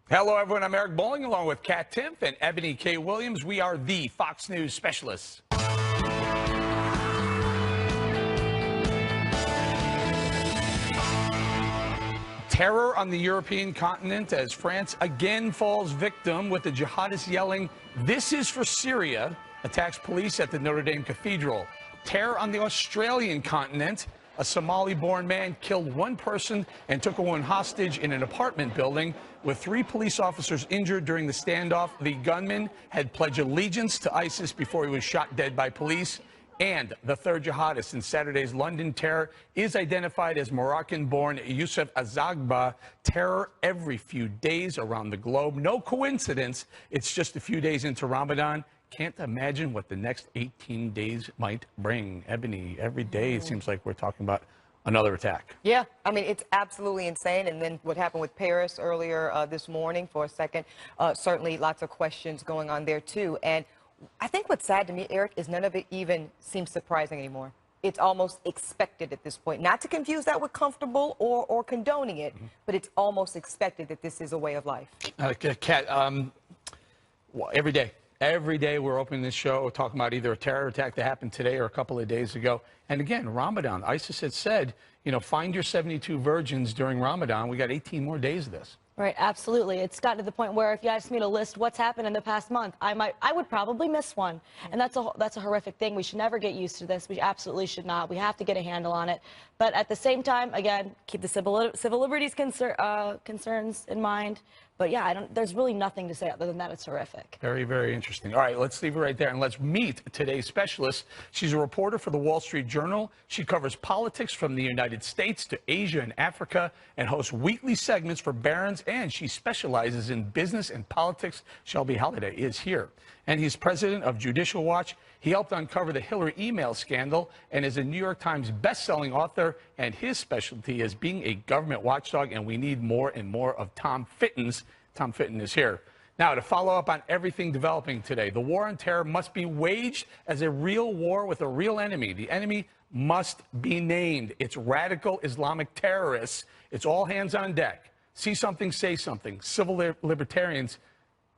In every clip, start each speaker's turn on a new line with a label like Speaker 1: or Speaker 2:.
Speaker 1: Hello, everyone. I'm Eric Bolling, along with Kat Timpf and Eboni K. Williams. We are the Fox News specialists. Terror on the European continent as France again falls victim, with the jihadists yelling, "This is for Syria," attacks police at the Notre Dame Cathedral. Terror on the Australian continent. A Somali-born man killed one person and took a woman hostage in an apartment building, with 3 police officers injured during the standoff. The gunman had pledged allegiance to ISIS before he was shot dead by police. And the third jihadist in Saturday's London terror is identified as Moroccan-born Youssef Azagba. Terror every few days around the globe. No coincidence. It's just a few days into Ramadan. Can't imagine what the next 18 days might bring. Eboni, every day it seems like we're talking about another attack.
Speaker 2: Yeah, I mean, it's absolutely insane. And then what happened with Paris earlier this morning for a second, certainly lots of questions going on there, too. And I think what's sad to me, Eric, is none of it even seems surprising anymore. It's almost expected at this point. Not to confuse that with comfortable or condoning it, but it's almost expected that this is a way of life.
Speaker 1: Kat, well, every day we're opening this show talking about either a terror attack that happened today or a couple of days ago. And again, Ramadan. ISIS had said, you know, find your 72 virgins during Ramadan. We got 18 more days of this.
Speaker 3: Right, absolutely. It's gotten to the point where if you asked me to list what's happened in the past month, I would probably miss one. And that's a horrific thing. We should never get used to this. We absolutely should not. We have to get a handle on it. But at the same time, again, keep the civil liberties concerns in mind. But yeah, there's really nothing to say other than that. It's horrific.
Speaker 1: Very, very interesting. All right, let's leave it right there and let's meet today's specialist. She's a reporter for the Wall Street Journal. She covers politics from the United States to Asia and Africa and hosts weekly segments for Barron's, and she specializes in business and politics. Shelby Holliday is here. And he's president of Judicial Watch. He helped uncover the Hillary email scandal and is a New York Times best-selling author. And his specialty is being a government watchdog, and we need more and more of Tom Fitton's. Tom Fitton is here. Now, to follow up on everything developing today, the war on terror must be waged as a real war with a real enemy. The enemy must be named. It's radical Islamic terrorists. It's all hands on deck. See something, say something. Civil libertarians,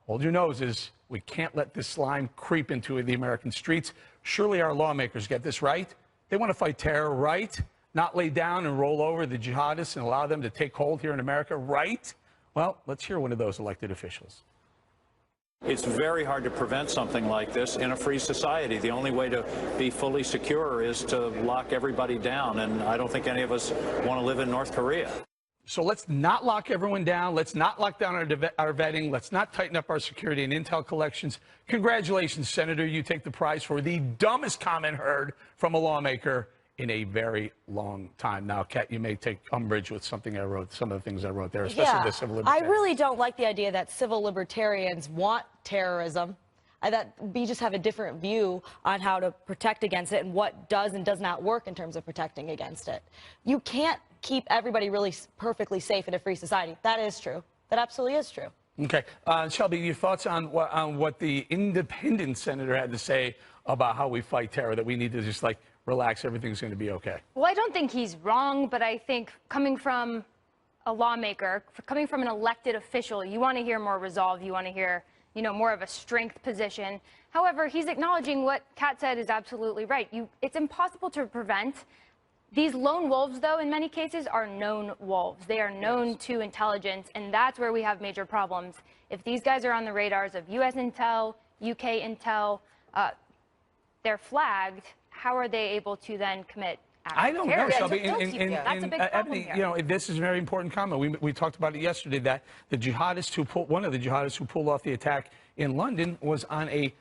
Speaker 1: hold your noses. We can't let this slime creep into the American streets. Surely our lawmakers get this right. They want to fight terror, right? Not lay down and roll over the jihadists and allow them to take hold here in America, right? Well, let's hear one of those elected officials.
Speaker 4: It's very hard to prevent something like this in a free society. The only way to be fully secure is to lock everybody down, and I don't think any of us want to live in North Korea.
Speaker 1: So let's not lock everyone down. Let's not lock down our vetting. Let's not tighten up our security and intel collections. Congratulations, Senator. You take the prize for the dumbest comment heard from a lawmaker in a very long time. Now, Kat, you may take umbrage with something I wrote, some of the things I wrote there, especially the civil libertarians.
Speaker 3: I really don't like the idea that civil libertarians want terrorism. That we just have a different view on how to protect against it and what does and does not work in terms of protecting against it. You can't keep everybody really perfectly safe in a free society. That is true. That absolutely is true.
Speaker 1: Okay. Shelby, your thoughts on what the independent senator had to say about how we fight terror, that we need to just, like, relax, everything's going to be okay?
Speaker 5: Well, I don't think he's wrong, but I think coming from a lawmaker, coming from an elected official, you want to hear more resolve. You want to hear, you know, more of a strength position. However, he's acknowledging what Kat said is absolutely right. It's impossible to prevent. These lone wolves, though, in many cases are known wolves. They are known to intelligence, and that's where we have major problems. If these guys are on the radars of U.S. intel, UK intel, they're flagged. How are they able to then commit acts
Speaker 1: I don't know, Shelby.
Speaker 5: That's a big problem here.
Speaker 1: You know, this is a very important comment. We talked about it yesterday, that the jihadist one of the jihadists who pulled off the attack in London was on a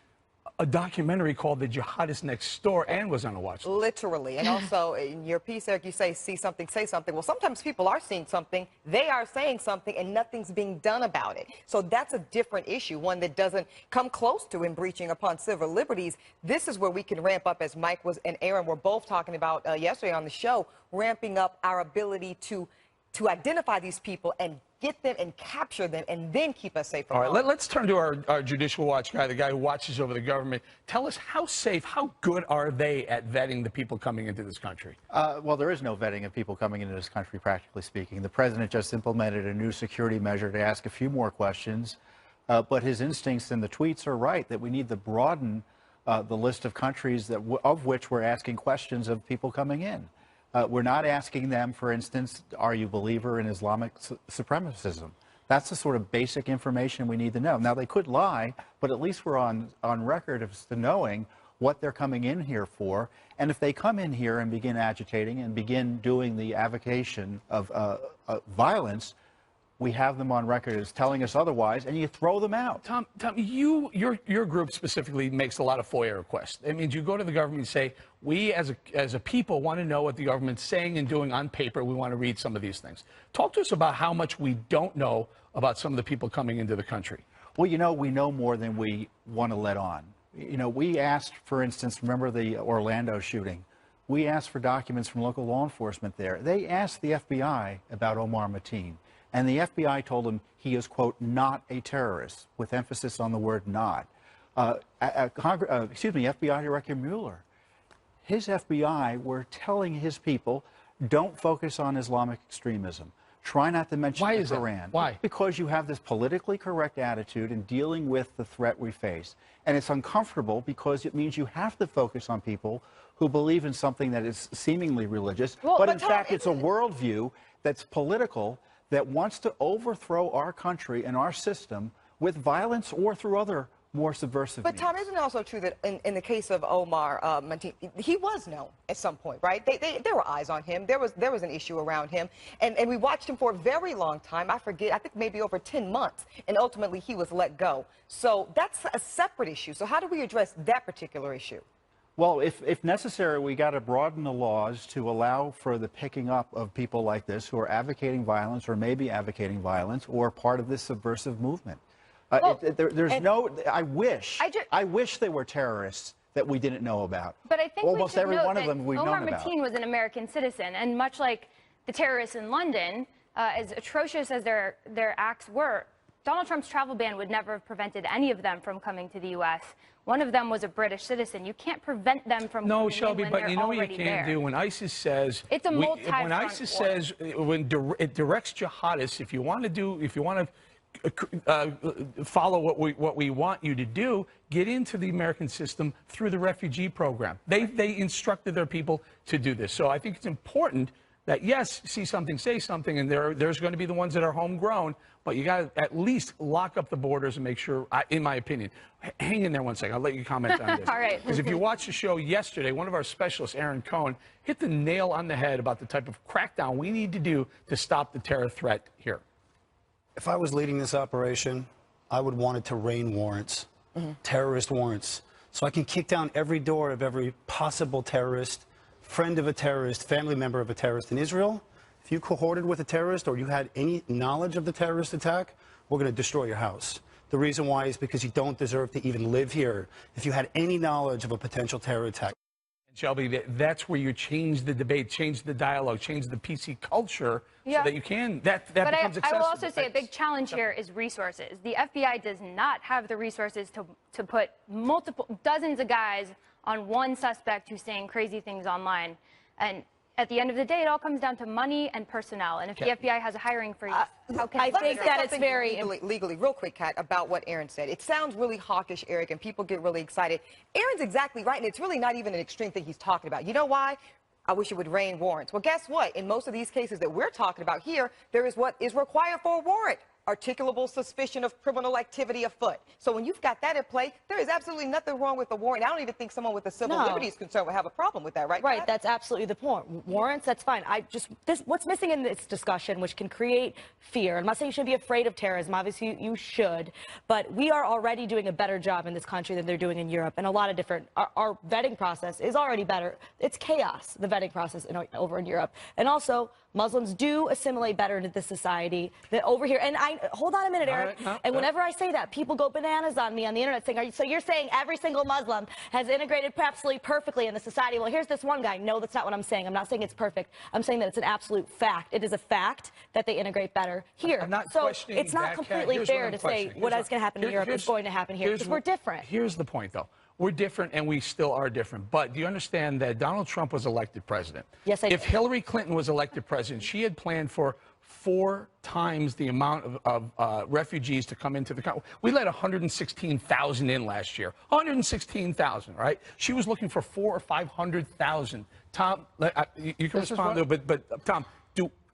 Speaker 1: documentary called The Jihadist Next Door and was on a watch list.
Speaker 2: Literally. And also in your piece, Eric, you say, see something, say something. Well, sometimes people are seeing something, they are saying something, and nothing's being done about it. So that's a different issue, one that doesn't come close to him breaching upon civil liberties. This is where we can ramp up, as Mike and Aaron were both talking about yesterday on the show, ramping up our ability to identify these people and get them and capture them and then keep us safe from
Speaker 1: All right,
Speaker 2: harm.
Speaker 1: let's turn to our Judicial Watch guy, the guy who watches over the government. Tell us how safe, how good are they at vetting the people coming into this country?
Speaker 6: Well, there is no vetting of people coming into this country, practically speaking. The president just implemented a new security measure to ask a few more questions, but his instincts in the tweets are right, that we need to broaden the list of countries of which we're asking questions of people coming in. We're not asking them, for instance, are you a believer in Islamic supremacism? That's the sort of basic information we need to know. Now, they could lie, but at least we're on record as to knowing what they're coming in here for. And if they come in here and begin agitating and begin doing the avocation of violence, we have them on record as telling us otherwise, and you throw them out.
Speaker 1: Tom, your group specifically makes a lot of FOIA requests. It means you go to the government and say, we as a people want to know what the government's saying and doing on paper. We want to read some of these things. Talk to us about how much we don't know about some of the people coming into the country.
Speaker 6: Well, you know, we know more than we want to let on. You know, we asked, for instance, remember the Orlando shooting? We asked for documents from local law enforcement there. They asked the FBI about Omar Mateen. And the FBI told him he is, quote, not a terrorist, with emphasis on the word not. FBI Director Mueller, his FBI were telling his people, don't focus on Islamic extremism. Try not to mention the Quran.
Speaker 1: Why?
Speaker 6: Because you have this politically correct attitude in dealing with the threat we face. And it's uncomfortable because it means you have to focus on people who believe in something that is seemingly religious, but in fact it's a worldview that's political, that wants to overthrow our country and our system with violence or through other more subversive means.
Speaker 2: But Tom, isn't it also true that in the case of Omar Mateen, he was known at some point, right? There were eyes on him. There was an issue around him, and we watched him for a very long time. I think maybe over 10 months, and ultimately he was let go. So that's a separate issue. So how do we address that particular issue?
Speaker 6: Well, if necessary, we got to broaden the laws to allow for the picking up of people like this who are advocating violence or maybe advocating violence or part of this subversive movement. I wish they were terrorists that we didn't know about.
Speaker 5: But I think
Speaker 6: almost every one of them we've known
Speaker 5: Omar
Speaker 6: about.
Speaker 5: Mateen was an American citizen, and much like the terrorists in London, as atrocious as their acts were, Donald Trump's travel ban would never have prevented any of them from coming to the U.S. One of them was a British citizen. You can't prevent them from coming
Speaker 1: Shelby,
Speaker 5: in when
Speaker 1: but you know what you
Speaker 5: already
Speaker 1: can't do? When ISIS says...
Speaker 5: It's a multi-front
Speaker 1: When ISIS says, it directs jihadists, if you want to follow what we want you to do, get into the American system through the refugee program. They instructed their people to do this. So I think it's important that, yes, see something, say something, and there's going to be the ones that are homegrown, but you got to at least lock up the borders and make sure, in my opinion, hang in there one second. I'll let you comment on this.
Speaker 5: All right.
Speaker 1: Because if you watched the show yesterday, one of our specialists, Aaron Cohen, hit the nail on the head about the type of crackdown we need to do to stop the terror threat here.
Speaker 7: If I was leading this operation, I would want it to rain warrants, terrorist warrants, so I can kick down every door of every possible terrorist, friend of a terrorist, family member of a terrorist in Israel. If you cohorted with a terrorist or you had any knowledge of the terrorist attack, we're going to destroy your house. The reason why is because you don't deserve to even live here if you had any knowledge of a potential terror attack.
Speaker 1: Shelby, that's where you change the debate, change the dialogue, change the PC culture so that you can, that becomes accessible.
Speaker 5: I will also say a big challenge here is resources. The FBI does not have the resources to put dozens of guys on one suspect who's saying crazy things online. And at the end of the day, it all comes down to money and personnel. And if the FBI has a hiring freeze, how can
Speaker 3: I think that it's very
Speaker 2: legally, real quick, Kat, about what Aaron said. It sounds really hawkish, Eric, and people get really excited. Aaron's exactly right, and it's really not even an extreme thing he's talking about. You know why? I wish it would rain warrants. Well, guess what? In most of these cases that we're talking about here, there is what is required for a warrant. Articulable suspicion of criminal activity afoot. So when you've got that in play, there is absolutely nothing wrong with the warrant. I don't even think someone with a civil liberties concern would have a problem with that, right?
Speaker 3: Right,
Speaker 2: Kat?
Speaker 3: that's absolutely the point. Warrants, that's fine. What's missing in this discussion, which can create fear. I'm not saying you shouldn't be afraid of terrorism. Obviously, you should. But we are already doing a better job in this country than they're doing in Europe. And a lot of different, our vetting process is already better. It's chaos, the vetting process over in Europe. And also, Muslims do assimilate better into this society than over here. And hold on a minute, Eric. And whenever I say that, people go bananas on me on the internet saying, so you're saying every single Muslim has integrated absolutely perfectly in the society? Well, here's this one guy. No, that's not what I'm saying. I'm not saying it's perfect. I'm saying that it's an absolute fact. It is a fact that they integrate better here.
Speaker 1: I'm not
Speaker 3: so
Speaker 1: questioning
Speaker 3: it's not
Speaker 1: that,
Speaker 3: completely fair to say what is going to happen in Europe is going to happen here, because we're different.
Speaker 1: Here's the point, though. We're different, and we still are different. But do you understand that Donald Trump was elected president?
Speaker 3: Yes, I do.
Speaker 1: If Hillary Clinton was elected president, she had planned for 4 times the amount of refugees to come into the country. We let 116,000 in last year. 116,000, right? She was looking for 400,000 or 500,000. Tom, you can respond to it, but Tom,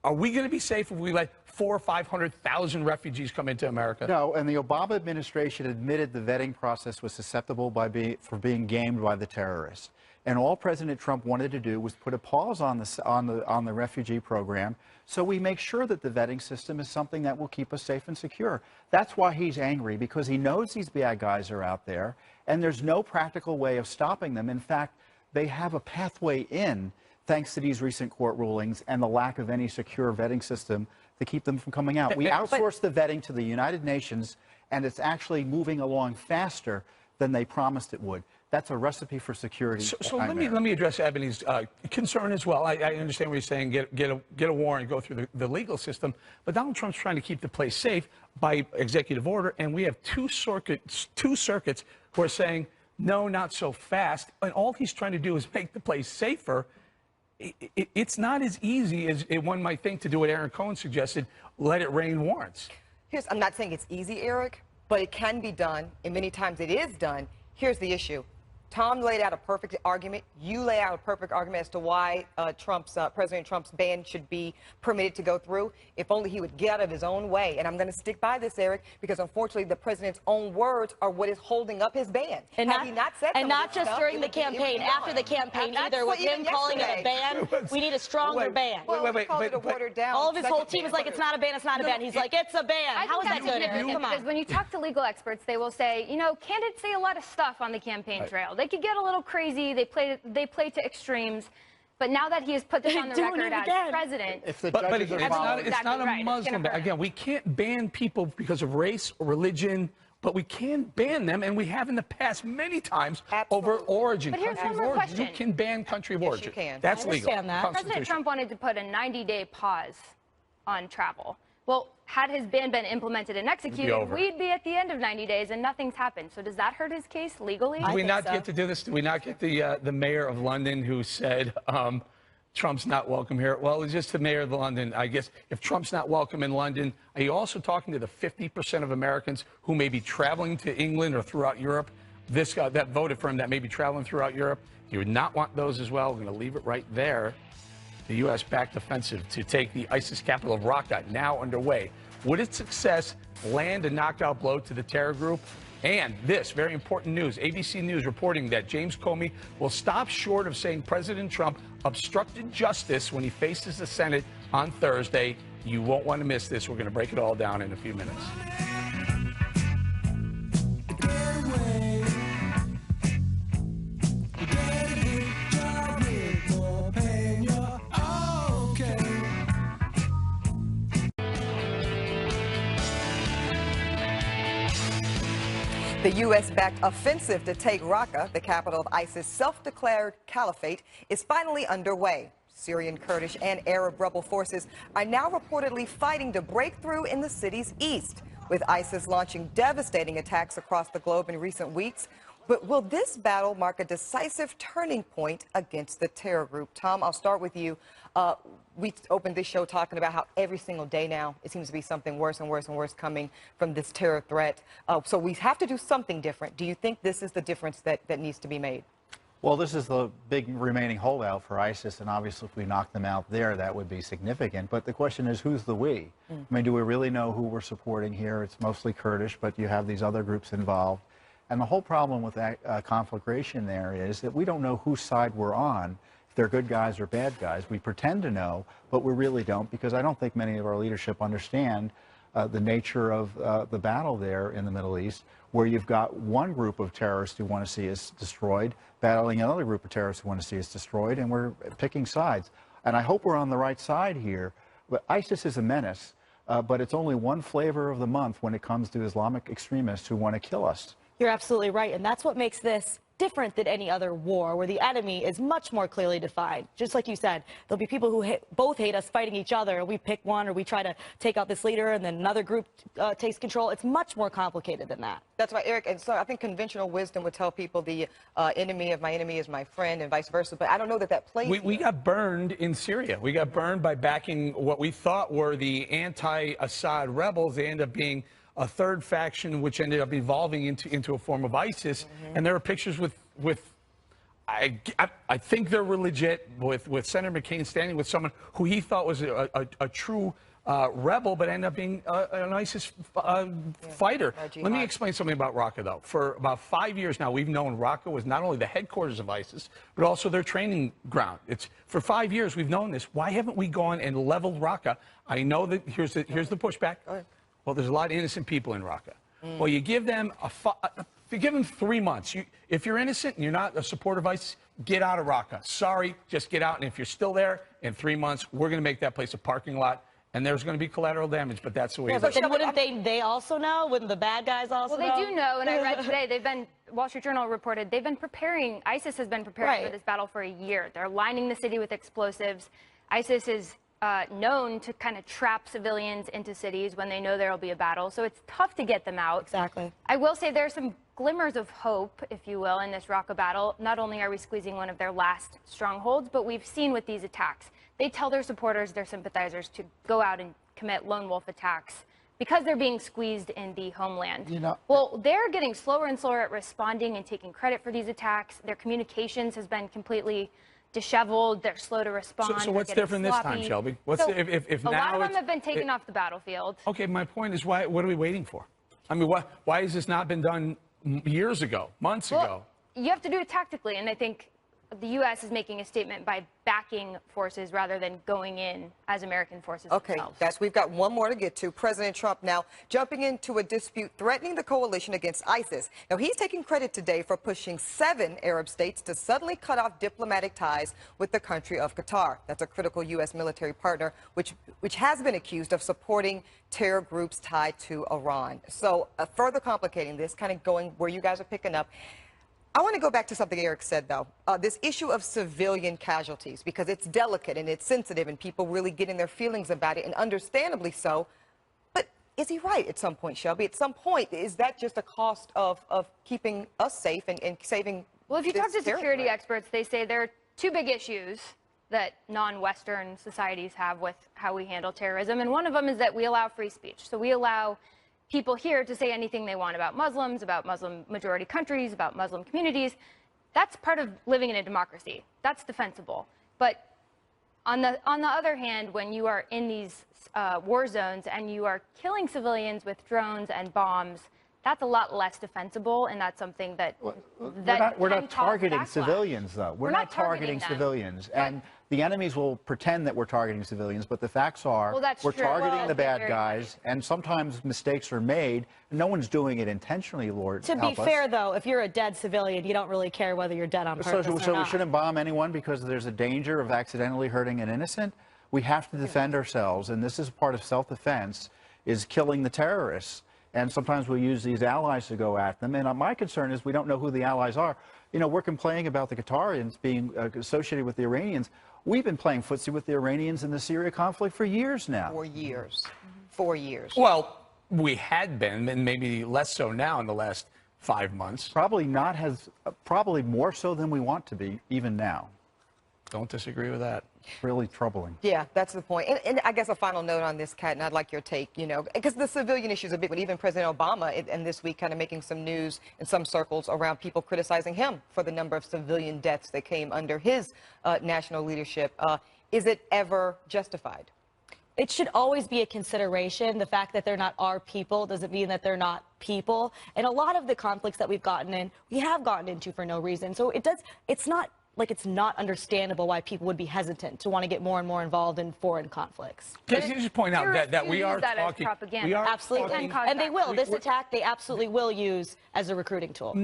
Speaker 1: are we going to be safe if we let 400,000 or 500,000 refugees come into America?
Speaker 6: No, and the Obama administration admitted the vetting process was susceptible for being gamed by the terrorists. And all President Trump wanted to do was put a pause on the refugee program, so we make sure that the vetting system is something that will keep us safe and secure. That's why he's angry, because he knows these bad guys are out there, and there's no practical way of stopping them. In fact, they have a pathway in, thanks to these recent court rulings and the lack of any secure vetting system to keep them from coming out. We outsourced the vetting to the United Nations, and it's actually moving along faster than they promised it would. That's a recipe for security.
Speaker 1: So let me address Ebony's concern as well. I understand what you're saying. Get a warrant, go through the legal system. But Donald Trump's trying to keep the place safe by executive order, and we have two circuits who are saying no, not so fast. And all he's trying to do is make the place safer. It's not as easy as one might think to do what Aaron Cohen suggested, let it rain warrants.
Speaker 2: I'm not saying it's easy, Eric, but it can be done, and many times it is done. Here's the issue. Tom laid out a perfect argument. You lay out a perfect argument as to why President Trump's ban should be permitted to go through. If only he would get out of his own way. And I'm going to stick by this, Eric, because unfortunately the president's own words are what is holding up his ban.
Speaker 3: And
Speaker 2: Had he not said
Speaker 3: and not
Speaker 2: stuff,
Speaker 3: just during the campaign, after the campaign either, with him calling it a ban. We need a stronger ban.
Speaker 2: Wait, watered down.
Speaker 3: All of his whole team is like, it's not a ban, it's not a ban. He's like, it's a ban. How is that good, Eric? Come on.
Speaker 5: Because when you talk to legal experts, they will say, you know, candidates say a lot of stuff on the campaign trail. They could get a little crazy. They play to extremes. But now that he has put this on the record as president,
Speaker 1: but again, it's not a Muslim ban. Again, we can't ban people because of race or religion, but we can ban them, and we have in the past many times over origin.
Speaker 5: But here's
Speaker 1: country
Speaker 5: one more
Speaker 1: of origin.
Speaker 5: question.
Speaker 1: You can ban country of origin.
Speaker 2: You can.
Speaker 1: That's legal.
Speaker 5: President Trump wanted to put a 90-day pause on travel. Well, had his ban been implemented and executed, we'd be at the end of 90 days and nothing's happened. So does that hurt his case legally?
Speaker 1: Do we not get to do this? Do we not get the mayor of London who said Trump's not welcome here? Well, it's just the mayor of London. I guess if Trump's not welcome in London, are you also talking to the 50% of Americans who may be traveling to England or throughout Europe? That voted for him that may be traveling throughout Europe. You would not want those as well. We're going to leave it right there. The U.S.-backed offensive to take the ISIS capital of Raqqa now underway. Would its success land a knockout blow to the terror group? And this, very important news, ABC News reporting that James Comey will stop short of saying President Trump obstructed justice when he faces the Senate on Thursday. You won't want to miss this. We're going to break it all down in a few minutes.
Speaker 2: The U.S.-backed offensive to take Raqqa, the capital of ISIS' self-declared caliphate, is finally underway. Syrian, Kurdish, and Arab rebel forces are now reportedly fighting to break through in the city's east, with ISIS launching devastating attacks across the globe in recent weeks. But will this battle mark a decisive turning point against the terror group? Tom, I'll start with you. We opened this show talking about how every single day now it seems to be something worse and worse and worse coming from this terror threat. So we have to do something different. Do you think this is the difference that needs to be made?
Speaker 6: Well, this is the big remaining holdout for ISIS, and obviously if we knock them out there, that would be significant. But the question is, who's the we? I mean, do we really know who we're supporting here? It's mostly Kurdish, but you have these other groups involved. And the whole problem with that conflagration there is that we don't know whose side we're on, if they're good guys or bad guys. We pretend to know, but we really don't, because I don't think many of our leadership understand the nature of the battle there in the Middle East, where you've got one group of terrorists who want to see us destroyed, battling another group of terrorists who want to see us destroyed, and we're picking sides. And I hope we're on the right side here. But ISIS is a menace, but it's only one flavor of the month when it comes to Islamic extremists who want to kill us.
Speaker 3: You're absolutely right, and that's what makes this different than any other war, where the enemy is much more clearly defined. Just like you said, there'll be people who both hate us fighting each other, and we pick one, or we try to take out this leader, and then another group takes control. It's much more complicated than that.
Speaker 2: That's right, Eric. And so I think conventional wisdom would tell people the enemy of my enemy is my friend and vice versa. But I don't know that that plays.
Speaker 1: We got burned in Syria. We got burned by backing what we thought were the anti-Assad rebels. They end up being a third faction, which ended up evolving into a form of ISIS. And there are pictures with I think they're legit, with Senator McCain standing with someone who he thought was a true rebel, but ended up being an ISIS fighter. Let me explain something about Raqqa, though. For about 5 years now, we've known Raqqa was not only the headquarters of ISIS, but also their training ground. For 5 years, we've known this. Why haven't we gone and leveled Raqqa? I know that here's the pushback. Well, there's a lot of innocent people in Raqqa. Well, you give them you give them 3 months. If you're innocent and you're not a supporter of ISIS, get out of Raqqa. Sorry, just get out. And if you're still there in 3 months, we're going to make that place a parking lot. And there's going to be collateral damage, but that's the way it is.
Speaker 3: But then wouldn't they also know? Wouldn't the bad guys also know?
Speaker 5: Well, they do know, and I read today, Wall Street Journal reported, they've been preparing, ISIS has been preparing for this battle for a year. They're lining the city with explosives. ISIS is known to kind of trap civilians into cities when they know there will be a battle, so it's tough to get them out.
Speaker 3: Exactly.
Speaker 5: I will say there are some glimmers of hope, if you will, in this Raqqa battle. Not only are we squeezing one of their last strongholds, but we've seen with these attacks, they tell their supporters, their sympathizers, to go out and commit lone wolf attacks because they're being squeezed in the homeland. Well, they're getting slower and slower at responding and taking credit for these attacks. Their communications has been completely disheveled. They're slow to respond.
Speaker 1: So what's different this time, Shelby?
Speaker 5: A lot of them have been taken off the battlefield.
Speaker 1: Okay, my point is, what are we waiting for? I mean, why has this not been done years ago, months ago?
Speaker 5: You have to do it tactically, and I think the U.S. is making a statement by backing forces rather than going in as American forces themselves.
Speaker 2: Guys, we've got one more to get to. President Trump now jumping into a dispute threatening the coalition against ISIS. Now, he's taking credit today for pushing 7 Arab states to suddenly cut off diplomatic ties with the country of Qatar. That's a critical U.S. military partner, which has been accused of supporting terror groups tied to Iran. So further complicating this, kind of going where you guys are picking up, I want to go back to something Eric said, though, this issue of civilian casualties, because it's delicate and it's sensitive and people really get in their feelings about it, and understandably so. But is he right at some point, Shelby? At some point, is that just a cost of keeping us safe and saving?
Speaker 5: Well, if you talk to security experts, they say there are 2 big issues that non-Western societies have with how we handle terrorism. And one of them is that we allow free speech. So we allow people here to say anything they want about Muslims, about Muslim majority countries, about Muslim communities. That's part of living in a democracy. That's defensible. But on the other hand, when you are in these war zones and you are killing civilians with drones and bombs, that's a lot less defensible, and that's something that
Speaker 6: we're not targeting civilians, though. We're not targeting civilians, and the enemies will pretend that we're targeting civilians, but the facts are we're targeting the bad guys, and sometimes mistakes are made. And no one's doing it intentionally, Lord.
Speaker 3: To be fair, though, if you're a dead civilian, you don't really care whether you're dead on purpose or not.
Speaker 6: So we shouldn't bomb anyone because there's a danger of accidentally hurting an innocent. We have to defend ourselves, and this is part of self-defense, is killing the terrorists. And sometimes we use these allies to go at them. And my concern is we don't know who the allies are. You know, we're complaining about the Qatarians being associated with the Iranians. We've been playing footsie with the Iranians in the Syria conflict for years now.
Speaker 2: 4 years. 4 years.
Speaker 1: Well, we had been, and maybe less so now in the last 5 months.
Speaker 6: Probably more so than we want to be, even now.
Speaker 1: Don't disagree with that.
Speaker 6: Really troubling.
Speaker 2: Yeah, that's the point. And I guess a final note on this, Kat, and I'd like your take, you know, because the civilian issue is a big one. Even President Obama, and this week, kind of making some news in some circles around people criticizing him for the number of civilian deaths that came under his national leadership. Is it ever justified?
Speaker 3: It should always be a consideration. The fact that they're not our people doesn't mean that they're not people. And a lot of the conflicts that we have gotten into for no reason. So it's not like it's not understandable why people would be hesitant to want to get more and more involved in foreign conflicts.
Speaker 1: Can you just point out that we are talking...
Speaker 3: Absolutely. And they will. This attack, they absolutely will use as a recruiting tool.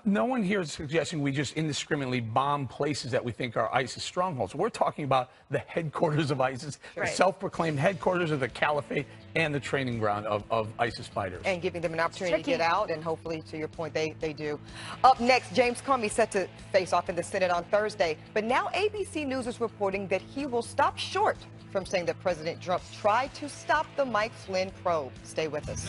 Speaker 1: No one here is suggesting we just indiscriminately bomb places that we think are ISIS strongholds. We're talking about the headquarters of ISIS, the self-proclaimed headquarters of the caliphate and the training ground of ISIS fighters.
Speaker 2: And giving them an opportunity to get out, and hopefully, to your point, they do. Up next, James Comey set to face off in the Senate on Thursday, but now ABC News is reporting that he will stop short from saying that President Trump tried to stop the Mike Flynn probe. Stay with us.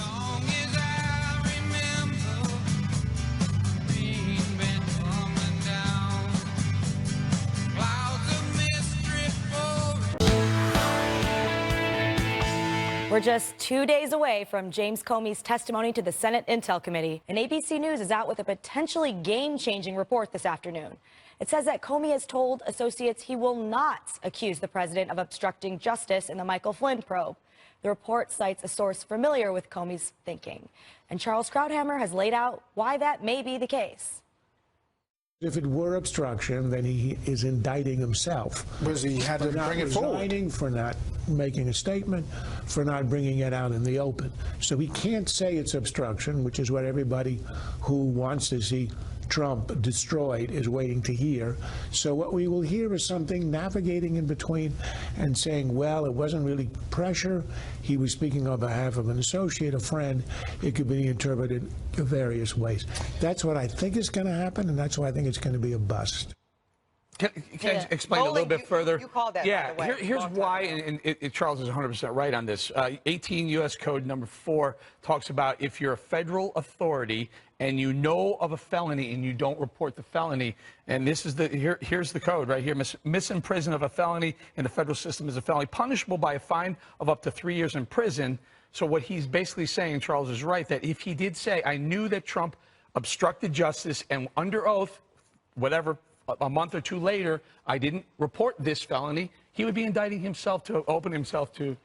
Speaker 3: We're just 2 days away from James Comey's testimony to the Senate Intel Committee, and ABC News is out with a potentially game-changing report this afternoon. It says that Comey has told associates he will not accuse the president of obstructing justice in the Michael Flynn probe. The report cites a source familiar with Comey's thinking, and Charles Krauthammer has laid out why that may be the case.
Speaker 8: If it were obstruction, then he is indicting himself.
Speaker 9: Because he had to bring it forward.
Speaker 8: For not making a statement, for not bringing it out in the open. So he can't say it's obstruction, which is what everybody who wants to see Trump destroyed is waiting to hear. So what we will hear is something navigating in between and saying, well, it wasn't really pressure. He was speaking on behalf of an associate, a friend. It could be interpreted in various ways. That's what I think is going to happen, and that's why I think it's going to be a bust.
Speaker 1: Can I explain
Speaker 2: Bolling,
Speaker 1: a little bit further?
Speaker 2: You called that,
Speaker 1: yeah,
Speaker 2: by the way,
Speaker 1: here's why, and Charles is 100% right on this. 18 U.S. Code number 4 talks about if you're a federal authority and you know of a felony and you don't report the felony, and this is here's the code right here. Misimprison of a felony in the federal system is a felony punishable by a fine of up to 3 years in prison. So what he's basically saying, Charles is right, that if he did say, I knew that Trump obstructed justice and under oath, whatever, a month or two later, I didn't report this felony, he would be indicting himself to open himself to.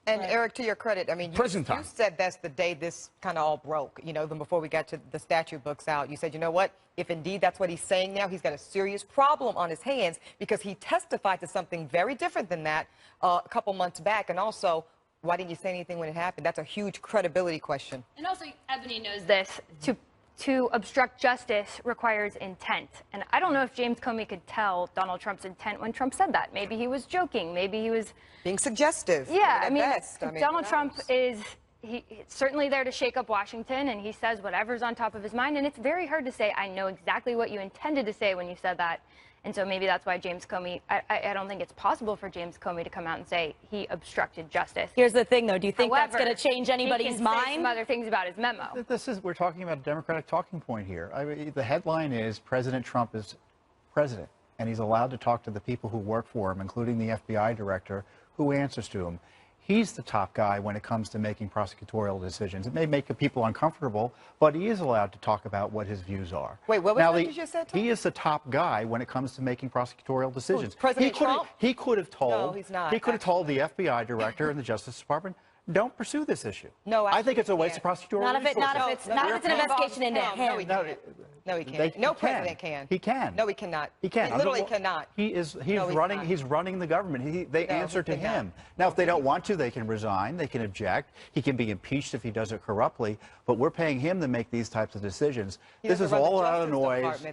Speaker 2: And Eric, to your credit, I mean,
Speaker 1: prison time.
Speaker 2: You said that's the day this kind of all broke, you know, even before we got to the statute books out. You said, you know what, if indeed that's what he's saying now, he's got a serious problem on his hands because he testified to something very different than that a couple months back. And also, why didn't you say anything when it happened? That's a huge credibility question.
Speaker 5: And also, Eboni knows this, to obstruct justice requires intent. And I don't know if James Comey could tell Donald Trump's intent when Trump said that. Maybe he was joking. Maybe he was
Speaker 2: being suggestive.
Speaker 5: Yeah,
Speaker 2: I mean,
Speaker 5: Donald Trump is certainly there to shake up Washington, and he says whatever's on top of his mind. And it's very hard to say, I know exactly what you intended to say when you said that. And so maybe that's why James Comey, I don't think it's possible for James Comey to come out and say he obstructed justice.
Speaker 3: Here's the thing, though. Do you think
Speaker 5: However,
Speaker 3: that's going to change anybody's mind?
Speaker 5: Say some other things about his memo.
Speaker 6: We're talking about a Democratic talking point here. I mean, the headline is President Trump is president, and he's allowed to talk to the people who work for him, including the FBI director, who answers to him. He's the top guy when it comes to making prosecutorial decisions. It may make people uncomfortable, but he is allowed to talk about what his views are.
Speaker 2: Wait, what was that you just said, Tom?
Speaker 6: He is the top guy when it comes to making prosecutorial decisions.
Speaker 2: Who's President Trump?
Speaker 6: He could have told.
Speaker 2: No, he's not.
Speaker 6: He could have told the FBI director and the Justice Department, don't pursue this issue.
Speaker 2: No,
Speaker 6: I think it's a waste of prosecutorial resources.
Speaker 3: Not if it's an investigation into him.
Speaker 2: No, he can't. No president can.
Speaker 6: He can.
Speaker 2: No, he cannot.
Speaker 6: He can.
Speaker 2: He literally cannot.
Speaker 6: He's running the government. They answer to him. Now, if they don't want to, they can resign. They can object. He can be impeached if he does it corruptly. But we're paying him to make these types of decisions. This is all out of noise.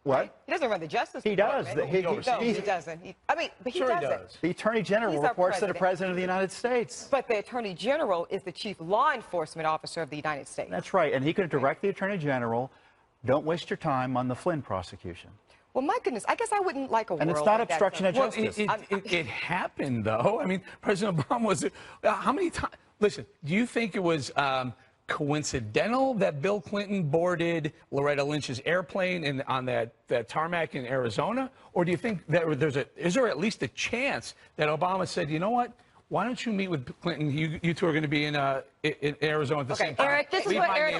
Speaker 6: What?
Speaker 2: Right? He doesn't run the Justice
Speaker 6: Department.
Speaker 2: He does. No, he doesn't. But he doesn't.
Speaker 6: The Attorney General reports to the President of the United States.
Speaker 2: But the Attorney General is the chief law enforcement officer of the United States.
Speaker 6: That's right. And he could direct the Attorney General, don't waste your time on the Flynn prosecution.
Speaker 2: Well, my goodness, I guess I wouldn't like a world.
Speaker 6: And it's not obstruction of justice.
Speaker 1: It happened, though. I mean, President Obama was, how many times? Listen, do you think it was coincidental that Bill Clinton boarded Loretta Lynch's airplane on that tarmac in Arizona? Or do you think that is there at least a chance that Obama said, you know what? Why don't you meet with Clinton? You two are going to be in Arizona at the same time.
Speaker 3: Eric, this is what I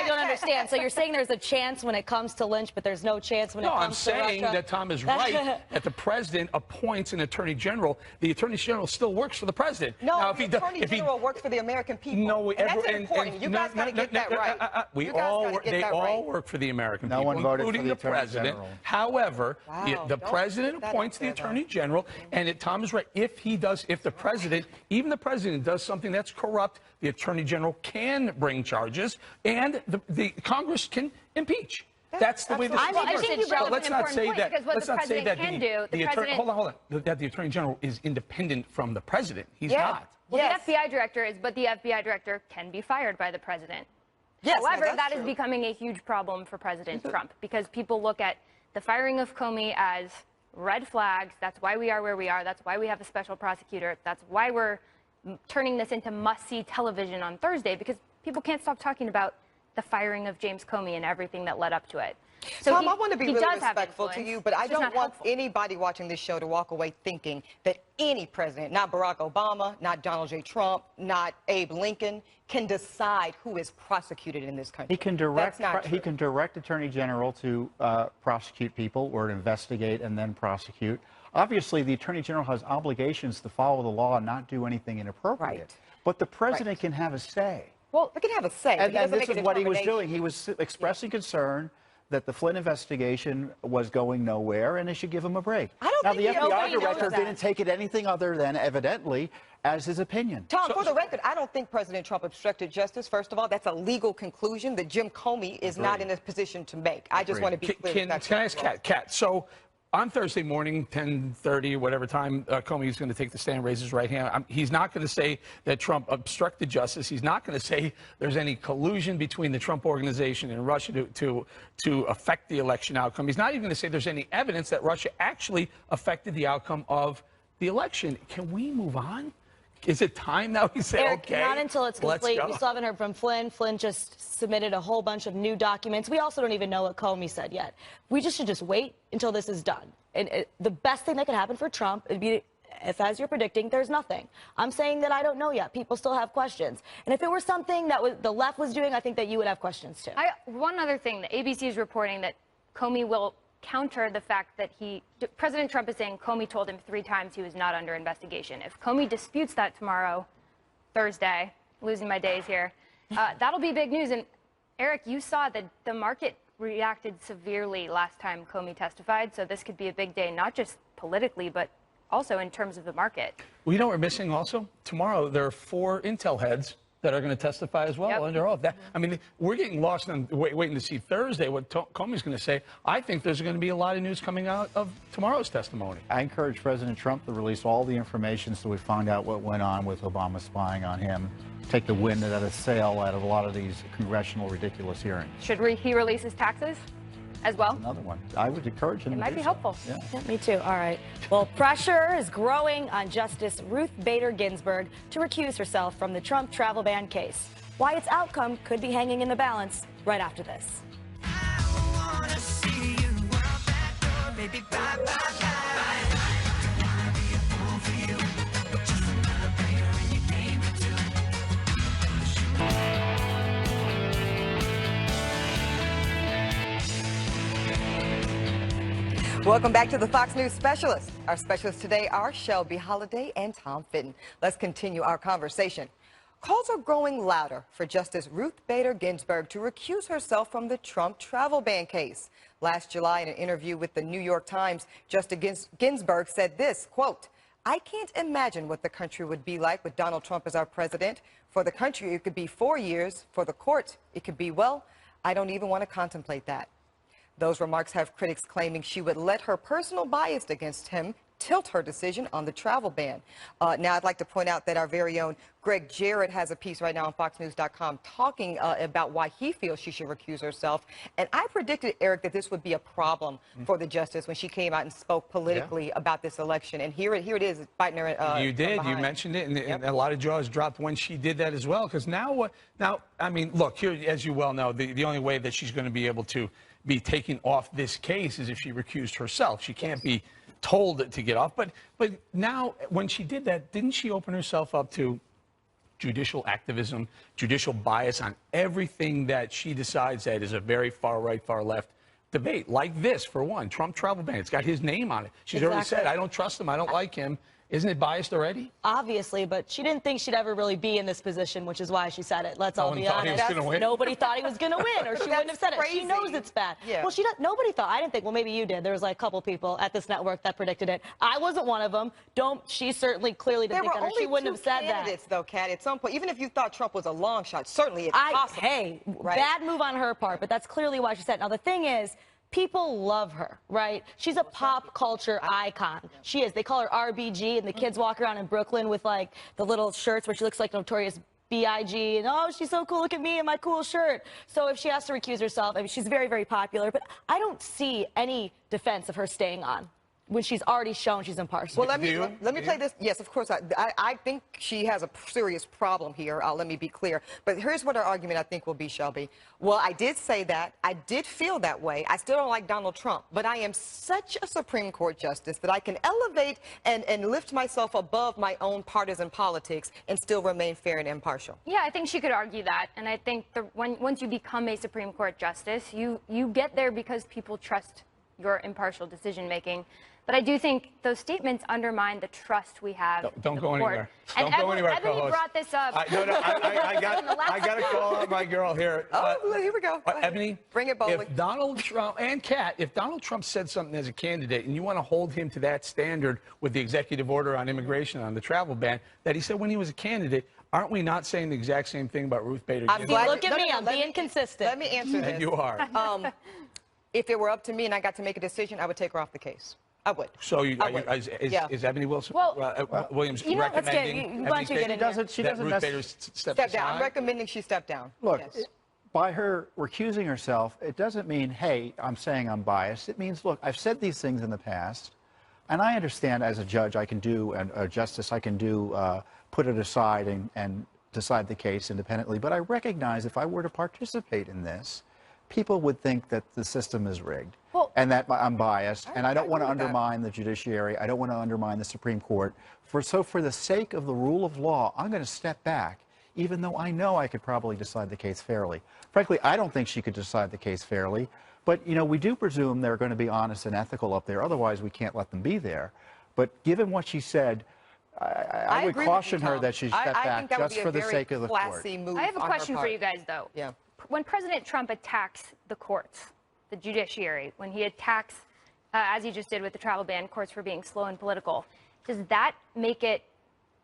Speaker 3: don't understand. So you're saying there's a chance when it comes to Lynch, but there's no chance when it comes to Russia?
Speaker 1: No, I'm saying that Tom is right, that the president appoints an attorney general. The attorney general still works for the president.
Speaker 2: No,
Speaker 1: now,
Speaker 2: the attorney general works for the American people.
Speaker 1: No,
Speaker 2: and that's important. You guys got to get that right.
Speaker 1: They all work for the American people, including the president. However, the president appoints the attorney general, and Tom is right. If the president, even the president, does something that's corrupt, the attorney general can bring charges, and the Congress can impeach. That's the way this
Speaker 5: Well, I
Speaker 1: works.
Speaker 5: think you brought up
Speaker 1: Let's
Speaker 5: an
Speaker 1: not
Speaker 5: important
Speaker 1: say
Speaker 5: point,
Speaker 1: that.
Speaker 5: because what
Speaker 1: Let's
Speaker 5: the
Speaker 1: not say that
Speaker 5: president can do, the president.
Speaker 1: Hold on. That the attorney general is independent from the president. He's
Speaker 2: Yeah.
Speaker 1: not.
Speaker 5: Well,
Speaker 2: Yes.
Speaker 5: the FBI director is, but the FBI director can be fired by the president.
Speaker 2: Yes,
Speaker 5: However,
Speaker 2: no, that's
Speaker 5: that is
Speaker 2: true.
Speaker 5: becoming a huge problem for President Trump, because people look at the firing of Comey as red flags. That's why we are where we are. That's why we have a special prosecutor. That's why we're turning this into must-see television on Thursday, because people can't stop talking about the firing of James Comey and everything that led up to it. So
Speaker 2: Tom, I want to be
Speaker 5: he
Speaker 2: really
Speaker 5: does have
Speaker 2: respectful to
Speaker 5: influence.
Speaker 2: you, but I
Speaker 5: It's just
Speaker 2: don't
Speaker 5: not
Speaker 2: want
Speaker 5: helpful.
Speaker 2: anybody watching this show to walk away thinking that any president, not Barack Obama, not Donald J. Trump, not Abe Lincoln, can decide who is prosecuted in this country.
Speaker 6: He can direct Attorney General to prosecute people or investigate and then prosecute. Obviously, the Attorney General has obligations to follow the law and not do anything inappropriate.
Speaker 2: Right.
Speaker 6: But the president can have a say.
Speaker 2: Well, they can have a say. but
Speaker 6: And,
Speaker 2: he doesn't
Speaker 6: this
Speaker 2: make a
Speaker 6: is what he was
Speaker 2: determination.
Speaker 6: doing. He was expressing concern that the Flynn investigation was going nowhere, and they should give him a break.
Speaker 2: I don't
Speaker 6: now,
Speaker 2: think
Speaker 6: the
Speaker 2: he
Speaker 6: FBI
Speaker 2: knows
Speaker 6: director
Speaker 2: that.
Speaker 6: didn't take it anything other than, evidently, as his opinion.
Speaker 2: Tom, for the record, I don't think President Trump obstructed justice. First of all, that's a legal conclusion that Jim Comey is not in a position to make. I just want to be clear.
Speaker 1: Can I ask Kat? So on Thursday morning, 10:30, whatever time, Comey is going to take the stand, raise his right hand. He's not going to say that Trump obstructed justice. He's not going to say there's any collusion between the Trump organization and Russia to affect the election outcome. He's not even going to say there's any evidence that Russia actually affected the outcome of the election. Can we move on? Is it time now? We say,
Speaker 3: Eric,
Speaker 1: okay,
Speaker 3: not until it's complete.
Speaker 1: let's
Speaker 3: We
Speaker 1: go.
Speaker 3: still haven't heard from Flynn. Flynn just submitted a whole bunch of new documents. We also don't even know what Comey said yet. We should just wait until this is done. And the best thing that could happen for Trump would be if, as you're predicting, there's nothing. I'm saying that I don't know yet. People still have questions. And if it were something that the left was doing, I think that you would have questions too.
Speaker 5: One other thing, the ABC is reporting that Comey will counter the fact that President Trump is saying Comey told him 3 times he was not under investigation. If Comey disputes that tomorrow, Thursday, losing my days here, that'll be big news. And Eric, you saw that the market reacted severely last time Comey testified, so this could be a big day, not just politically, but also in terms of the market.
Speaker 1: Well, you know what we're missing also? Tomorrow, there are 4 Intel heads that are going to testify as well under oath. I mean, we're getting lost in waiting to see Thursday what Comey's going to say. I think there's going to be a lot of news coming out of tomorrow's testimony.
Speaker 6: I encourage President Trump to release all the information so we find out what went on with Obama spying on him. Take the wind out of sail out of a lot of these congressional ridiculous hearings.
Speaker 5: Should he release his taxes as well?
Speaker 6: Another one. I would encourage him
Speaker 5: It
Speaker 6: to
Speaker 5: might
Speaker 6: do
Speaker 5: be
Speaker 6: so.
Speaker 5: helpful.
Speaker 3: Yeah, me too. All right. Well, pressure is growing on Justice Ruth Bader Ginsburg to recuse herself from the Trump travel ban case. Why its outcome could be hanging in the balance right after this.
Speaker 2: Welcome back to the Fox News Specialist. Our specialists today are Shelby, Holliday, and Tom Fitton. Let's continue our conversation. Calls are growing louder for Justice Ruth Bader Ginsburg to recuse herself from the Trump travel ban case. Last July, in an interview with the New York Times, Justice Ginsburg said this, quote, "I can't imagine what the country would be like with Donald Trump as our president. For the country, it could be 4 years. For the court, it could be, well, I don't even want to contemplate that." Those remarks have critics claiming she would let her personal bias against him tilt her decision on the travel ban. Now, I'd like to point out that our very own Greg Jarrett has a piece right now on FoxNews.com talking about why he feels she should recuse herself. And I predicted, Eric, that this would be a problem for the justice when she came out and spoke politically about this election. And here it is, biting her.
Speaker 1: You did. You mentioned it, and a lot of jaws dropped when she did that as well. Because now, I mean, look, here, as you well know, the only way that she's going to be able to be taken off this case is if she recused herself. She can't be told to get off. But now, when she did that, didn't she open herself up to judicial activism, judicial bias on everything that she decides that is a very far right, far left debate? Like this, for one, Trump travel ban. It's got his name on it. She's already said, I don't trust him. I don't like him. Isn't it biased already?
Speaker 3: Obviously, but she didn't think she'd ever really be in this position, which is why she said it. Let's all be
Speaker 1: thought he was
Speaker 3: honest.
Speaker 1: gonna win?
Speaker 3: Nobody thought he was going to win, or she wouldn't have said it. She
Speaker 2: crazy.
Speaker 3: knows it's bad.
Speaker 2: Yeah.
Speaker 3: Well, nobody thought. I didn't think. Well, maybe you did. There was like a couple people at this network that predicted it. I wasn't one of them. She certainly clearly didn't
Speaker 2: There
Speaker 3: think
Speaker 2: were
Speaker 3: that. Or she
Speaker 2: only
Speaker 3: wouldn't
Speaker 2: two
Speaker 3: have said that.
Speaker 2: candidates, though, Kat, at some point. Even if you thought Trump was a long shot, certainly it's possible.
Speaker 3: Hey,
Speaker 2: right?
Speaker 3: bad move on her part, but that's clearly why she said it. Now, the thing is, people love her, right? She's a pop culture icon. She is. They call her RBG, and the kids walk around in Brooklyn with, like, the little shirts where she looks like Notorious B.I.G. and, oh, she's so cool, look at me in my cool shirt. So if she has to recuse herself, I mean, she's very, very popular, but I don't see any defense of her staying on when she's already shown she's impartial.
Speaker 2: Well, let me play this. Yes, of course. I think she has a serious problem here. Let me be clear. But here's what her argument, I think, will be, Shelby. Well, I did say that. I did feel that way. I still don't like Donald Trump. But I am such a Supreme Court justice that I can elevate and lift myself above my own partisan politics and still remain fair and impartial.
Speaker 5: Yeah, I think she could argue that. And I think once you become a Supreme Court justice, you get there because people trust your impartial decision-making. But I do think those statements undermine the trust we have.
Speaker 1: Don't go anywhere.
Speaker 5: And
Speaker 1: Don't go anywhere,
Speaker 5: Eboni
Speaker 1: co-host.
Speaker 5: brought this up.
Speaker 1: I got to call out my girl here.
Speaker 2: Here we go.
Speaker 1: Eboni,
Speaker 2: bring it, Bolling.
Speaker 1: If Donald Trump and Kat, if Donald Trump said something as a candidate and you want to hold him to that standard with the executive order on immigration, on the travel ban, that he said when he was a candidate, aren't we not saying the exact same thing about Ruth Bader Ginsburg?
Speaker 3: Look at me, I'm being consistent.
Speaker 2: Let me answer this.
Speaker 1: And you are.
Speaker 2: If it were up to me and I got to make a decision, I would take her off the case. I would.
Speaker 1: So
Speaker 2: I would.
Speaker 1: is Eboni Wilson,
Speaker 2: Well,
Speaker 1: Williams recommending
Speaker 6: She doesn't
Speaker 1: Ruth Bader step
Speaker 2: down.
Speaker 1: aside?
Speaker 2: I'm recommending she step down.
Speaker 6: Look,
Speaker 2: Yes.
Speaker 6: by her recusing herself, it doesn't mean, hey, I'm saying I'm biased. It means, look, I've said these things in the past, and I understand as a judge I can do, and a justice I can do, put it aside and decide the case independently. But I recognize if I were to participate in this, people would think that the system is rigged and that I'm biased, and I don't want to undermine the judiciary. I don't want to undermine the Supreme Court. So for the sake of the rule of law, I'm going to step back, even though I know I could probably decide the case fairly. Frankly, I don't think she could decide the case fairly, but, you know, we do presume they're going to be honest and ethical up there. Otherwise, we can't let them be there. But given what she said, I would caution her that she step back just for the sake of the court.
Speaker 5: I have a question for you guys, though.
Speaker 2: Yeah.
Speaker 5: When President Trump attacks the courts, the judiciary, when he attacks, as he just did with the travel ban, courts for being slow and political, does that make it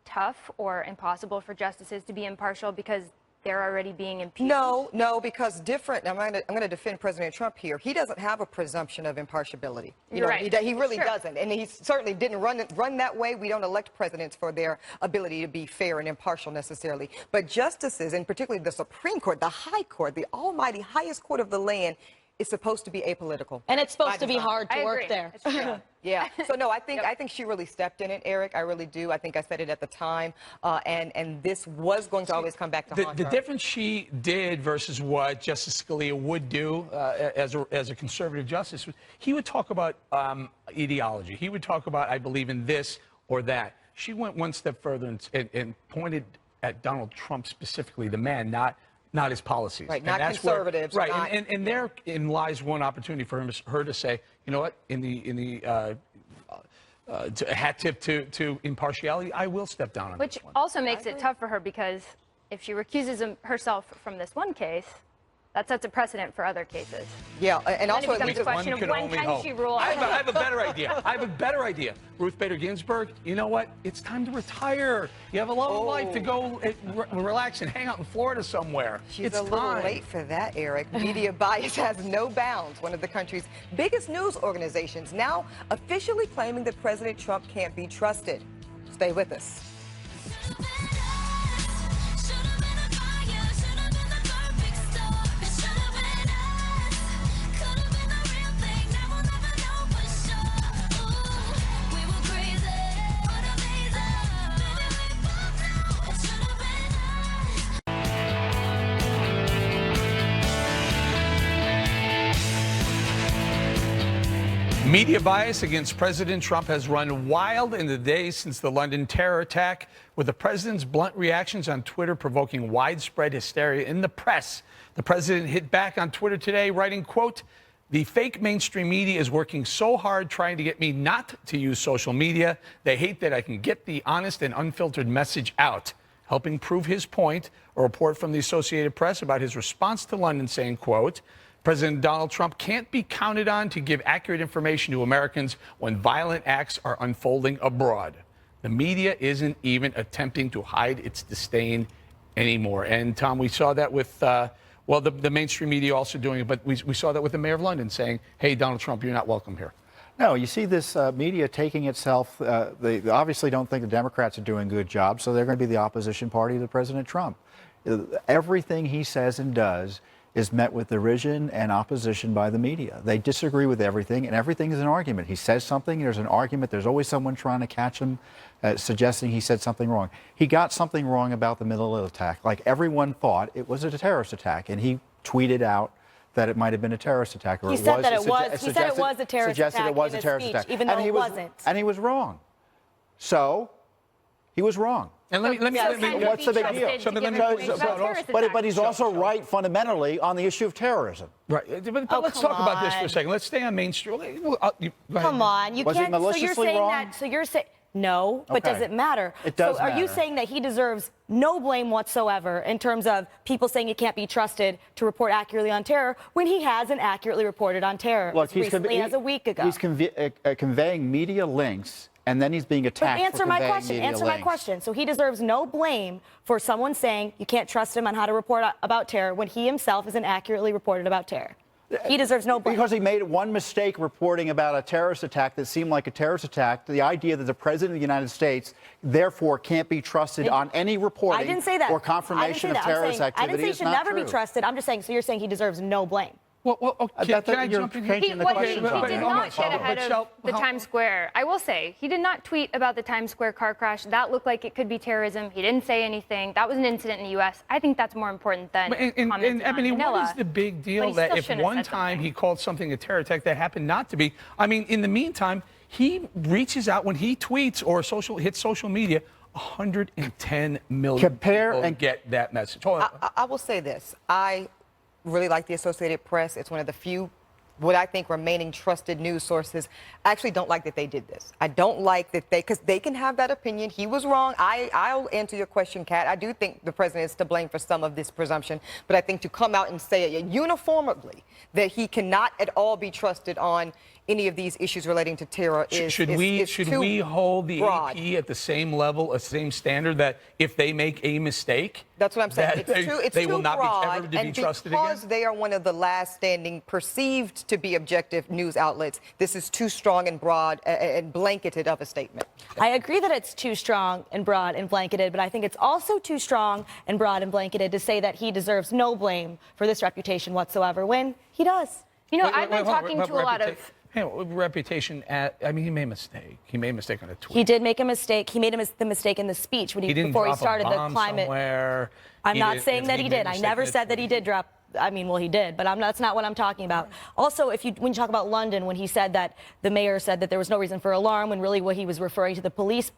Speaker 5: tough or impossible for justices to be impartial because they're already being impeached?
Speaker 2: No, because different. I'm going to defend President Trump here. He doesn't have a presumption of impartiality.
Speaker 5: You're right.
Speaker 2: He really doesn't, and he certainly didn't run that way. We don't elect presidents for their ability to be fair and impartial necessarily. But justices, and particularly the Supreme Court, the High Court, the almighty highest court of the land, is supposed to be apolitical.
Speaker 3: And it's supposed to be hard to work there.
Speaker 2: Yeah. So no, I think she really stepped in it, Eric. I really do. I think I said it at the time, and this was going to always come back to haunt her.
Speaker 1: The difference she did versus what Justice Scalia would do as a conservative justice, he would talk about ideology. He would talk about, I believe in this or that. She went one step further and pointed at Donald Trump specifically, the man, not his policies.
Speaker 2: Right, not conservatives.
Speaker 1: Right, and therein lies one opportunity for her to say, you know what, in the hat tip to impartiality, I will step down on
Speaker 5: Which
Speaker 1: this one.
Speaker 5: also makes it tough for her because if she recuses herself from this one case, that sets a precedent for other cases.
Speaker 2: Yeah, and also
Speaker 5: it becomes a question of when can she rule.
Speaker 1: I have a better idea. I have a better idea. Ruth Bader Ginsburg, you know what? It's time to retire. You have a long life to go relax and hang out in Florida somewhere.
Speaker 2: She's a little late for that, Eric. Media bias has no bounds. One of the country's biggest news organizations now officially claiming that President Trump can't be trusted. Stay with us.
Speaker 1: Media bias against President Trump has run wild in the days since the London terror attack, with the president's blunt reactions on Twitter provoking widespread hysteria in the press. The president hit back on Twitter today, writing, quote, The fake mainstream media is working so hard trying to get me not to use social media. They hate that I can get the honest and unfiltered message out. Helping prove his point, a report from the Associated Press about his response to London saying, quote, President Donald Trump can't be counted on to give accurate information to Americans when violent acts are unfolding abroad. The media isn't even attempting to hide its disdain anymore. And, Tom, we saw that with, well, the mainstream media also doing it, but we saw that with the mayor of London saying, hey, Donald Trump, you're not welcome here.
Speaker 6: No, you see this media taking itself, they obviously don't think the Democrats are doing a good job, so they're going to be the opposition party to President Trump. Everything he says and does is met with derision and opposition by the media. They disagree with everything, and everything is an argument. He says something, there's an argument, there's always someone trying to catch him, suggesting he said something wrong. He got something wrong about the middle attack. Like everyone thought it was a terrorist attack, and he tweeted out that it might have been a terrorist attack. Or
Speaker 3: he said that it was. He said it was a terrorist attack.
Speaker 6: Suggested it was a terrorist attack,
Speaker 3: even though it wasn't.
Speaker 6: And he was wrong. So he was wrong.
Speaker 1: And let me
Speaker 6: what's the big deal? But he's also right fundamentally on the issue of terrorism.
Speaker 1: Right. But let's talk about this for a second. Let's stay on Main Street.
Speaker 3: Come on. You
Speaker 6: was
Speaker 3: can't.
Speaker 6: He maliciously
Speaker 3: so you're saying
Speaker 6: wrong?
Speaker 3: that. So you're saying. No, but
Speaker 6: Okay.
Speaker 3: does it matter?
Speaker 6: It does
Speaker 3: So are you
Speaker 6: matter.
Speaker 3: saying that he deserves no blame whatsoever in terms of people saying he can't be trusted to report accurately on terror when he hasn't accurately reported on terror
Speaker 6: Look,
Speaker 3: as recently as a week ago?
Speaker 6: He's conveying media links, and then he's being
Speaker 3: But
Speaker 6: attacked
Speaker 3: answer
Speaker 6: for
Speaker 3: my
Speaker 6: conveying
Speaker 3: question.
Speaker 6: media
Speaker 3: Answer
Speaker 6: links.
Speaker 3: my question. So he deserves no blame for someone saying you can't trust him on how to report about terror when he himself isn't accurately reported about terror. He deserves no blame.
Speaker 6: Because he made one mistake reporting about a terrorist attack that seemed like a terrorist attack. The idea that the President of the United States, therefore, can't be trusted on any reporting
Speaker 3: I didn't say that.
Speaker 6: or confirmation of terrorist activity
Speaker 3: I didn't say he
Speaker 6: is
Speaker 3: should
Speaker 6: not
Speaker 3: never
Speaker 6: true.
Speaker 3: be trusted. I'm just saying, so you're saying he deserves no blame.
Speaker 1: Well, can I
Speaker 6: you're
Speaker 1: jump in?
Speaker 6: changing the
Speaker 5: He
Speaker 6: question.
Speaker 5: did not get ahead of the
Speaker 1: how-
Speaker 5: Times Square. I will say, he did not tweet about the Times Square car crash. That looked like it could be terrorism. He didn't say anything. That was an incident in the U.S. I think that's more important than
Speaker 1: And
Speaker 5: commenting on
Speaker 1: Eboni,
Speaker 5: Manila.
Speaker 1: what is the big
Speaker 5: But
Speaker 1: deal
Speaker 5: he
Speaker 1: that
Speaker 5: still
Speaker 1: if
Speaker 5: shouldn't have
Speaker 1: one
Speaker 5: said
Speaker 1: time
Speaker 5: something.
Speaker 1: he called something a terror attack that happened not to be? I mean, in the meantime, he reaches out when he tweets or hits social media. 110 million people get that message. Hold on.
Speaker 2: I will say this. I really like the Associated Press. It's one of the few, what I think, remaining trusted news sources. I actually don't like that they did this. I don't like that because they can have that opinion. He was wrong. I'll answer your question, Kat. I do think the president is to blame for some of this presumption, but I think to come out and say it uniformly that he cannot at all be trusted on any of these issues relating to terror is
Speaker 1: should
Speaker 2: too
Speaker 1: we hold the
Speaker 2: broad.
Speaker 1: AP at the same level, a same standard that if they make a mistake,
Speaker 2: That's what I'm saying.
Speaker 1: that
Speaker 2: It's
Speaker 1: they
Speaker 2: too
Speaker 1: will not
Speaker 2: broad,
Speaker 1: be ever to be
Speaker 2: and
Speaker 1: trusted again?
Speaker 2: because they are one of the last standing, perceived to be objective news outlets, this is too strong and broad and blanketed of a statement.
Speaker 3: I agree that it's too strong and broad and blanketed, but I think it's also too strong and broad and blanketed to say that he deserves no blame for this reputation whatsoever when he does.
Speaker 5: You know,
Speaker 1: Wait,
Speaker 5: I've been
Speaker 1: hold on.
Speaker 5: talking to a lot of...
Speaker 1: Hey, reputation I mean, he made a mistake. He made a mistake on a tweet.
Speaker 3: He did make a mistake. He made the mistake in the speech when
Speaker 1: didn't
Speaker 3: before he
Speaker 1: drop a
Speaker 3: started the
Speaker 1: bomb
Speaker 3: climate.
Speaker 1: somewhere.
Speaker 3: I'm
Speaker 1: He
Speaker 3: not
Speaker 1: didn't-
Speaker 3: saying that
Speaker 1: he
Speaker 3: he
Speaker 1: made a
Speaker 3: did. I
Speaker 1: mistake
Speaker 3: never
Speaker 1: in a
Speaker 3: said that he
Speaker 1: tweet.
Speaker 3: did drop. I mean, well, he did, but that's not what I'm talking about. Also, when you talk about London, when he said that the mayor said that there was no reason for alarm, when really what he was referring to the police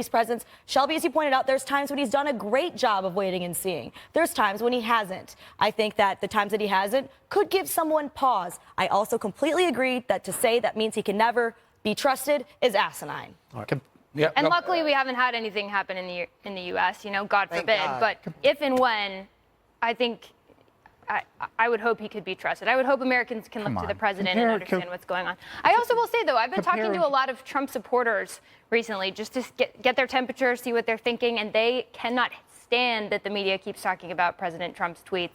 Speaker 3: presence. Shelby, as you pointed out, there's times when he's done a great job of waiting and seeing. There's times when he hasn't. I think that the times that he hasn't could give someone pause. I also completely agree that to say that means he can never be trusted is asinine.
Speaker 1: Yeah,
Speaker 5: And
Speaker 1: no.
Speaker 5: luckily, we haven't had anything happen in the U.S., you know, God
Speaker 2: Thank
Speaker 5: forbid.
Speaker 2: God.
Speaker 5: But if and when, I think I would hope he could be trusted. I would hope Americans can look to the president and understand what's going on. I also will say, though, I've been talking to a lot of Trump supporters recently just to get their temperature, see what they're thinking, and they cannot stand that the media keeps talking about President Trump's tweets.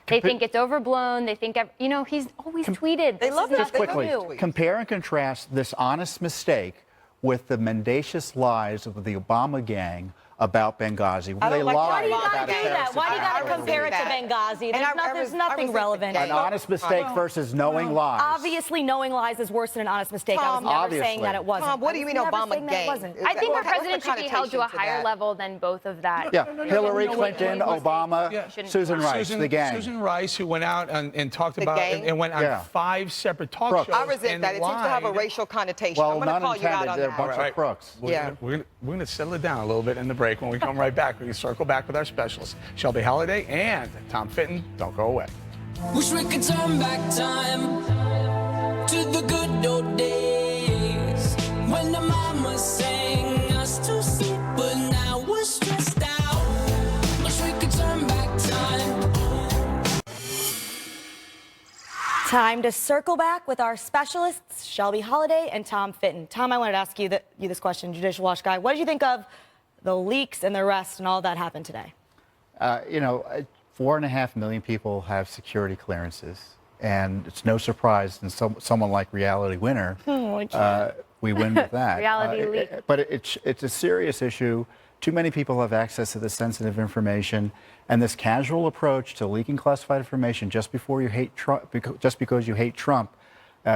Speaker 5: They think it's overblown. They think, you know, he's always tweeted.
Speaker 2: They love it.
Speaker 6: Just
Speaker 2: They love
Speaker 6: quickly,
Speaker 2: it.
Speaker 6: compare and contrast this honest mistake with the mendacious lies of the Obama gang about Benghazi.
Speaker 2: I
Speaker 6: They
Speaker 2: don't like
Speaker 6: lied
Speaker 3: Why do you
Speaker 2: Obama
Speaker 3: gotta
Speaker 6: about
Speaker 3: do
Speaker 6: a
Speaker 3: that?
Speaker 6: terrorist
Speaker 3: Why do you
Speaker 6: attack.
Speaker 3: gotta compare it to Benghazi? There's nothing relevant.
Speaker 6: An honest mistake versus knowing lies.
Speaker 3: Obviously, knowing lies is worse than an honest mistake. I was
Speaker 2: Tom,
Speaker 3: never saying
Speaker 6: obviously.
Speaker 3: that it wasn't.
Speaker 2: Tom, what do you mean
Speaker 3: I was never
Speaker 2: Obama
Speaker 3: saying that it
Speaker 2: gang?
Speaker 3: wasn't.
Speaker 5: I think
Speaker 2: What's
Speaker 5: the president
Speaker 2: the
Speaker 5: should be held to a
Speaker 2: connotation to
Speaker 5: higher
Speaker 2: that?
Speaker 5: level than both of that.
Speaker 6: Yeah, Hillary Clinton,
Speaker 1: Wait.
Speaker 6: Obama,
Speaker 1: Yeah.
Speaker 6: Susan Rice, the gang.
Speaker 1: Susan Rice, who went out and talked
Speaker 2: The
Speaker 1: about
Speaker 2: gang?
Speaker 1: and went on
Speaker 6: Yeah.
Speaker 1: 5 separate talk
Speaker 6: Brooks.
Speaker 1: shows.
Speaker 2: I resent
Speaker 1: and
Speaker 2: that. It seems to have a
Speaker 1: lied.
Speaker 2: racial connotation.
Speaker 6: Well,
Speaker 2: I'm going to
Speaker 6: none
Speaker 2: call you out
Speaker 6: intended.
Speaker 2: on
Speaker 6: They're a
Speaker 2: that.
Speaker 6: bunch of crooks.
Speaker 2: Yeah.
Speaker 1: We're going to settle it down a little bit in the break. When we come right back, we can circle back with our specialists, Shelby Holliday and Tom Fitton. Don't go away.
Speaker 10: Wish we could turn back time to the good old days when the mama sang us to sleep, but now we're stressed out. Wish we could turn back time.
Speaker 3: Time to circle back with our specialists, Shelby Holliday and Tom Fitton. Tom, I wanted to ask you this question, Judicial Watch guy. What did you think of the leaks and the arrest and all that happened today?
Speaker 6: 4.5 million people have security clearances, and it's no surprise in someone like Reality Winner, we win with that.
Speaker 5: Reality leak.
Speaker 6: But it's a serious issue. Too many people have access to this sensitive information, and this casual approach to leaking classified information just because you hate Trump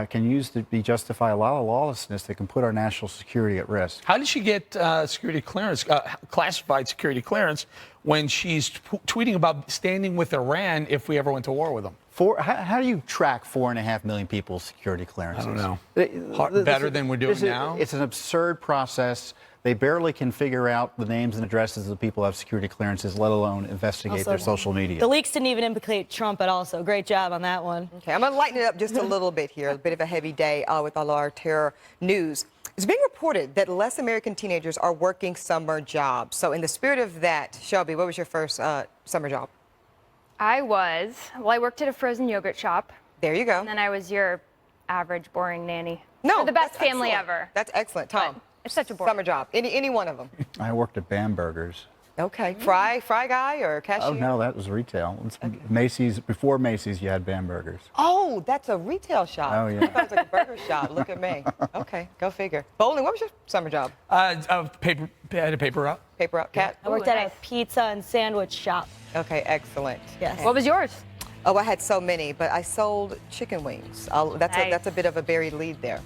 Speaker 6: can be justify a lot of lawlessness that can put our national security at risk.
Speaker 1: How did she get security clearance, classified security clearance, when she's tweeting about standing with Iran if we ever went to war with them?
Speaker 6: How do you track 4.5 million people's security clearances?
Speaker 1: I don't know. Better than we're doing now?
Speaker 6: It's an absurd process. They barely can figure out the names and addresses of the people who have security clearances, let alone investigate their social media.
Speaker 3: The leaks didn't even implicate Trump at all, so great job on that one.
Speaker 2: Okay, I'm going to lighten it up just a little bit here. A bit of a heavy day with all our terror news. It's being reported that less American teenagers are working summer jobs. So in the spirit of that, Shelby, what was your first summer job?
Speaker 5: I worked at a frozen yogurt shop.
Speaker 2: There you go.
Speaker 5: And then I was your average, boring nanny.
Speaker 2: No,
Speaker 5: You're the best
Speaker 2: that's
Speaker 5: family
Speaker 2: excellent.
Speaker 5: ever.
Speaker 2: That's excellent. Tom,
Speaker 5: But it's such a boring
Speaker 2: summer job. Any one of them.
Speaker 6: I worked at Bamberger's.
Speaker 2: Okay. Fry guy or cashier?
Speaker 6: Oh, no, that was retail. Macy's, before Macy's, you had Bamberger's.
Speaker 2: Oh, that's a retail shop.
Speaker 6: Oh, yeah.
Speaker 2: I thought it was like a burger shop. Look at me. Okay, go figure. Bolling, what was your summer job?
Speaker 1: I had a paper route.
Speaker 2: Paper route. Cat?
Speaker 3: I worked at a pizza and sandwich shop.
Speaker 2: Okay, excellent.
Speaker 3: Yes.
Speaker 5: What was yours?
Speaker 2: Oh, I had so many, but I sold chicken wings. That's a bit of a buried lead there.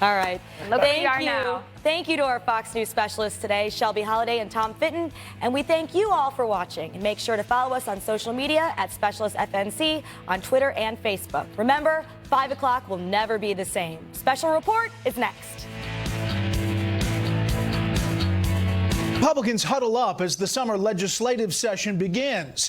Speaker 3: All right.
Speaker 5: Look where we are now.
Speaker 3: Thank you to our Fox News specialists today, Shelby Holliday and Tom Fitton. And we thank you all for watching. And make sure to follow us on social media at Specialist FNC on Twitter and Facebook. Remember, 5 o'clock will never be the same. Special Report is next.
Speaker 9: Republicans huddle up as the summer legislative session begins.